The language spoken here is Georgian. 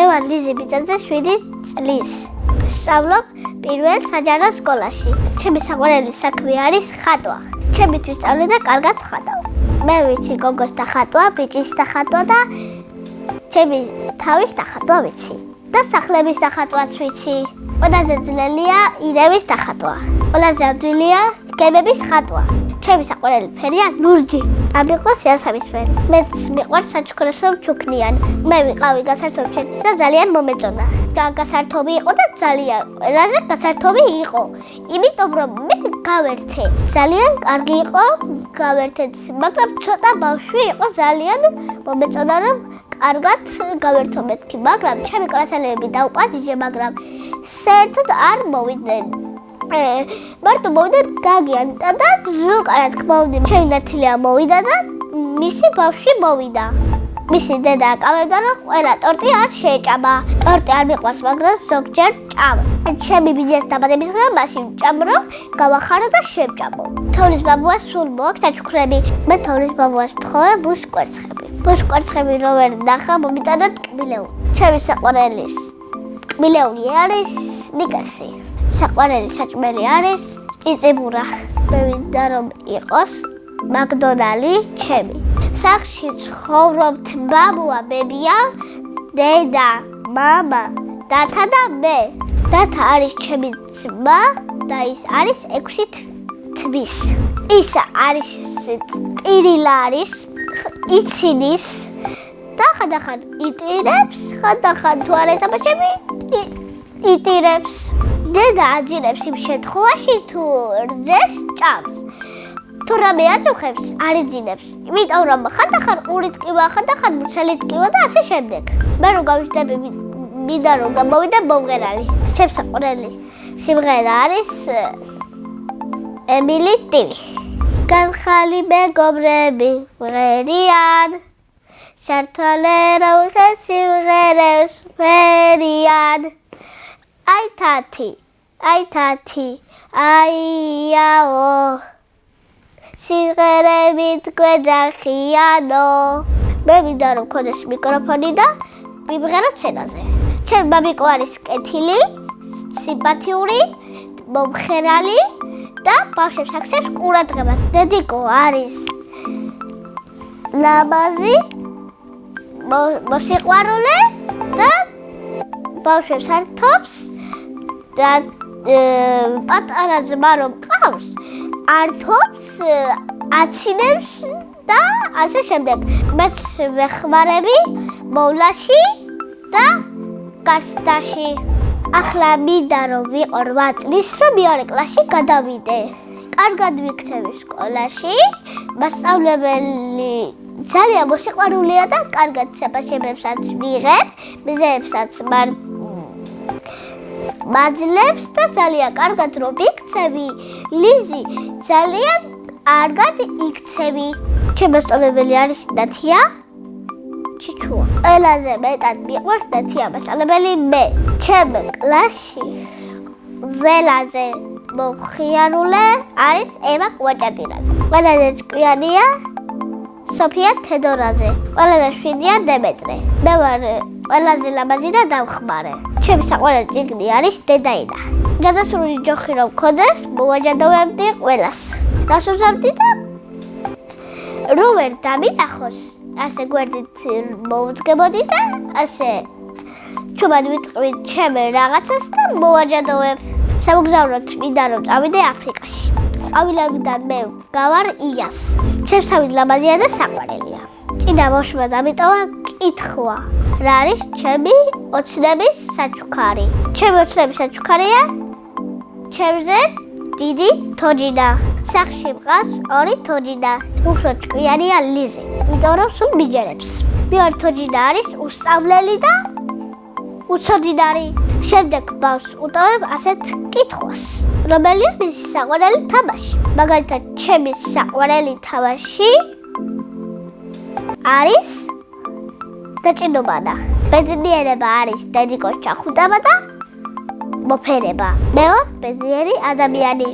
მე ვარ ლიზი ბიძაძე 7 წლის. სწავლობ პირველ საჯარო სკოლაში. ჩემი საყვარელი საქმე არის ხატვა. ჩემთვის სწავლე და კარგად ვხატავ. მე ვიცი გოგოს დახატვა, ბიჭის დახატვა და ჩემი თავის დახატვა ვიცი. და სახლების დახატვაც ვიცი. ყველაზე ძნელია ირემის დახატვა. ყველაზე ადვილია გემების ხატვა. ჩემი საყვარელი ფერია ლურჯი. ამ იყო სიასამისფერი. მეც მიყვარს საჩუქრასო ჩუქნიან. მე ვიყავი გასართობი და ძალიან მომეწონა. გასართობი იყო და ძალიან ყველაზე გასართობი იყო. იმიტომ რომ მე გავერთე. ძალიან კარგი იყო გავერთეთ, მაგრამ ცოტა ბავშვი იყო ძალიან მომეწონა რომ კარგად გავერთო მეთქი, მაგრამ ჩემი კლასელები დაუპატიჟე, მაგრამ საერთოდ არ მოვიდნენ. მარტო მოვიდა გაგიანტა და ზუკარად გმოვდი. ჩემი ნათლია მოვიდა და მისი ბავშვი მოვიდა. მისი დედა აკავებდა რომ ყველა ტორტი არ შეეჭამა. ტორტი არ მიყვარს, მაგრამ ზოგჯერ ჭამა. ჩემი ბიძის დაბადების დღე მაშინ ჭამ რომ გავახარო და შევჭამო. თოვლის ბაბუას სულ მოაქვს საჩუქრები. მე თოვლის ბაბუას ვთხოვე ბუშკვერცხები. ბუშკვერცხები რო ვერ ნახა მომიტანა ტკბილეული. ჩემი საყვარელი ტკბილეული არის ნიკასი. საყვარელი საჭმელი არის წიწიბურა. მე მინდა რომ იყოს მაკდონალდი ჩემი. სახლში ცხოვრობთ ბაბუა, ბებია, დედა, მამა, დათა და მე. დათა არის ჩემი ძმა და ის არის 6 თვის. ის არის ტირილა არის, იცინის და ხანდახან იტირებს, ხანდახან თუ არ ეთამაშები იტირებს. დედა აძინებს იმ შემთხვევაში თუ რძეს ჭამს. თუ რამე აწუხებს, არ იძინებს. იმიტომ რომ ხანდახან ყური ტკივა, ხანდახან მუცელი ტკივა და ასე შემდეგ. მე რომ გავიждები, მინდა რომ გამოვიდე მომღერალი. ჩემს საყვარელი სიმღერა არის ემილი ტივი. განხალი მეგობრები მღერიან, შართვალე რომ ხეთ სიმღერებს მღერიან. აი თათი, აიაო, სიმღერებით გვეძახიანო. მე მინდა რომ მქონდეს მიკროფონი და ვიმღერო სცენაზე. ჩემ მამიკო არის კეთილი, სიმპათიური, მომხერალი და ბავშვებს აქცევს ყურადღებას. დედიკო არის ლამაზი, მოსიყვარულე და ბავშვებს ართობს და პატარა ძმა რომ ყავს, ართობს, აცინებს და ასე შემდეგ. მეც ვეხმარები მოვლაში და გასდაში. ახლა მინდა რომ ვიყო 8 წლის, რომ მეორე კლასში გადავიდე. კარგად ვიქცევი სკოლაში, მასწავლებელი ძალიან მოსიყვარულია და კარგად შეფასებებსაც ვიღებ, მიზეებსაც მაძლევს და ძალიან კარგად რომ ვიქცევი. ლიზი ძალიან კარგად იქცევი. ჩემი მასწავლებელი არის ნათია ჩიჩუა. ყველაზე მეტად მიყვარს ნათია მასწავლებელი მე. ჩემ კლასში ველაზე მოხიარულე არის ევა კვაჭატირაძე. ყველაზე ჭკვიანია სოფია თედორაძე. ყველაზე შვიდია დემეტრე. მე ვარ ყველაზე ლამაზი და დავხმარე. ჩემი საყვარელი წიგნი არის დედაენა. გადასული ჯოხი რომ მქონდეს, მოვაჯადოვებდი ყველას. რას უზამთი და რო ვერ დამინახოს, ასე გვერდით მოვდგებოდი და ასე ჩუბად ვიტყვით ჩემი რაღაცას და მოვაჯადოვებ. სამოგზაუროდ მინდა რომ წავიდე აფრიკაში. ყვავილებიდან მე გავარ იას. ჩემს თავის ლამაზია და საყვარელია. წინა ბავშვმა დამიტოვა კითხვა. რა არის ჩემი ოცნების საჩუქარი? ჩემი ოცნების საჩუქარია ჩემზე დიდი თოჯინა. სახლში მყავს 2 თოჯინა. უფრო ჭკვიანია ლიზი, იმიტომ რომ სულ მიჯერებს. მეორე თოჯინა არის უსწავლელი და უცოდინარი. შემდეგ ბავშვს უტოვებ ასეთ კითხვას. რომელია მისი საყვარელი თამაში? მაგალითად, ჩემი საყვარელი თამაში არის დაჭინობანა. ბედნიერება არის დედიკოს ჩახუტება და მოფერება. მე ვარ ბედნიერი ადამიანი.